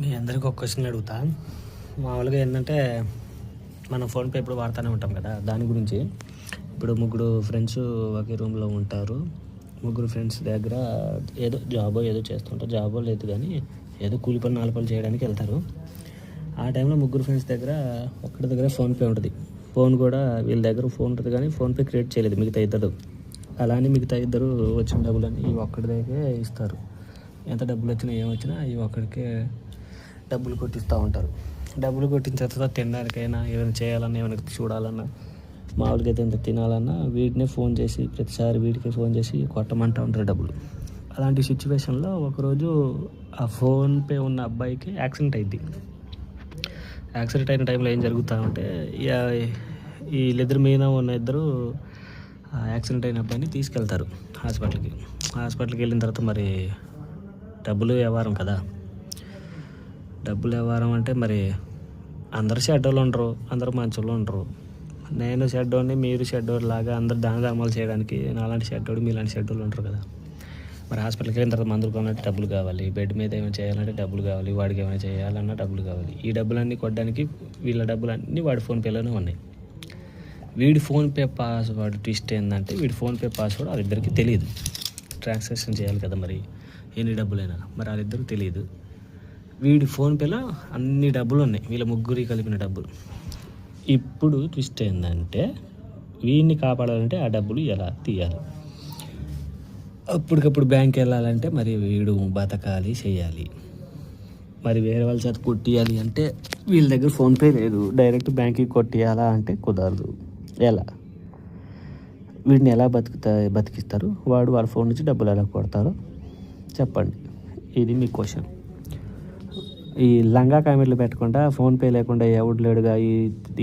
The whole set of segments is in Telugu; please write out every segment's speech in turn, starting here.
మీ అందరికీ ఒక క్వశ్చన్ అడుగుతా. మామూలుగా ఏంటంటే మనం ఫోన్పే ఎప్పుడు వాడుతూనే ఉంటాం కదా, దాని గురించి. ఇప్పుడు ముగ్గురు ఫ్రెండ్స్ ఒకే రూమ్లో ఉంటారు. ముగ్గురు ఫ్రెండ్స్ దగ్గర ఏదో జాబో ఏదో చేస్తుంటారు. జాబో లేదు కానీ ఏదో కూలి పని నాలుగు పనులు చేయడానికి వెళ్తారు. ఆ టైంలో ముగ్గురు ఫ్రెండ్స్ దగ్గర ఒక్కడి దగ్గర ఫోన్పే ఉంటుంది. ఫోన్ కూడా వీళ్ళ దగ్గర ఫోన్ ఉంటుంది కానీ ఫోన్పే క్రియేట్ చేయలేదు మిగతా ఇద్దరు. అలానే మిగతా ఇద్దరు వచ్చిన డబ్బులని ఈ ఒక్కడి దగ్గరే ఇస్తారు. ఎంత డబ్బులు వచ్చినా ఏమొచ్చినా ఈ ఒక్కడికే డబ్బులు కొట్టిస్తూ ఉంటారు. డబ్బులు కొట్టిన తర్వాత తినడానికైనా ఏమైనా చేయాలన్నా ఏమైనా చూడాలన్నా మామూలుగా అయితే ఎంత తినాలన్నా వీటినే ఫోన్ చేసి ప్రతిసారి వీడికే ఫోన్ చేసి కొట్టమంటూ ఉంటారు డబ్బులు. అలాంటి సిచ్యువేషన్లో ఒకరోజు ఆ ఫోన్పే ఉన్న అబ్బాయికి యాక్సిడెంట్ అయింది. యాక్సిడెంట్ అయిన టైంలో ఏం జరుగుతూ ఉంటే వీళ్ళిద్దరి మీద ఉన్న ఇద్దరు యాక్సిడెంట్ అయిన అబ్బాయిని తీసుకెళ్తారు హాస్పిటల్కి వెళ్ళిన తర్వాత మరి డబ్బులు వ్యవహారం కదా. డబ్బులు వ్యవహారం అంటే మరి అందరు షెడ్యూల్ ఉండరు, అందరు మంచోళ్ళు ఉండరు. నేను షెడ్యూల్ని, మీరు షెడ్యూల్ లాగా అందరు దాన ధర్మాలు చేయడానికి నాలాంటి షెడ్యూల్ మీలాంటి షెడ్యూల్ ఉంటారు కదా. మరి హాస్పిటల్కి వెళ్ళిన తర్వాత మందులు కొనాలంటే డబ్బులు కావాలి, బెడ్ మీద ఏమైనా చేయాలంటే డబ్బులు కావాలి, వాడికి ఏమైనా చేయాలన్నా డబ్బులు కావాలి. ఈ డబ్బులన్నీ కొట్టడానికి వీళ్ళ డబ్బులన్నీ వాడి ఫోన్పేలోనే ఉన్నాయి. వీడి ఫోన్పే పాస్వర్డ్ ట్విస్ట్ ఏంటంటే వీడి ఫోన్పే పాస్వర్డ్ వాళ్ళిద్దరికి తెలియదు. ట్రాన్సాక్షన్ చేయాలి కదా మరి ఎన్ని డబ్బులైనా, మరి వాళ్ళిద్దరికి తెలియదు. వీడి ఫోన్పేలో అన్ని డబ్బులు ఉన్నాయి, వీళ్ళ ముగ్గురి కలిపిన డబ్బులు. ఇప్పుడు ట్విస్ట్ ఏంటంటే వీడిని కాపాడాలంటే ఆ డబ్బులు ఎలా తీయాలి. అప్పటికప్పుడు బ్యాంక్ వెళ్ళాలంటే మరి వీడు బతకాలి చేయాలి. మరి వేరే వాళ్ళ చేత కొట్టియాలి అంటే వీళ్ళ దగ్గర ఫోన్పే లేదు, డైరెక్ట్ బ్యాంక్కి కొట్టియాలా అంటే కుదరదు. ఎలా వీడిని ఎలా బతికిస్తారు? వాళ్ళ ఫోన్ నుంచి డబ్బులు ఎలా కొడతారో చెప్పండి. ఇది మీ క్వశ్చన్. ఈ లంగా కామెంట్లు పెట్టకుండా ఫోన్పే లేకుండా ఎవడు లేడుగా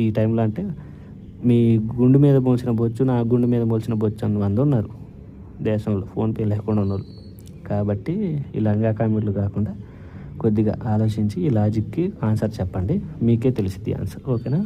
ఈ టైంలో అంటే మీ గుండు మీద మోల్చిన బొచ్చు, నా గుండు మీద మోల్చిన బొచ్చు అన్న మంది ఉన్నారు దేశంలో ఫోన్పే లేకుండా ఉన్నారు. కాబట్టి ఈ లంగా కామెంట్లు కాకుండా కొద్దిగా ఆలోచించి ఈ లాజిక్కి ఆన్సర్ చెప్పండి. మీకే తెలిసింది ఆన్సర్. ఓకేనా?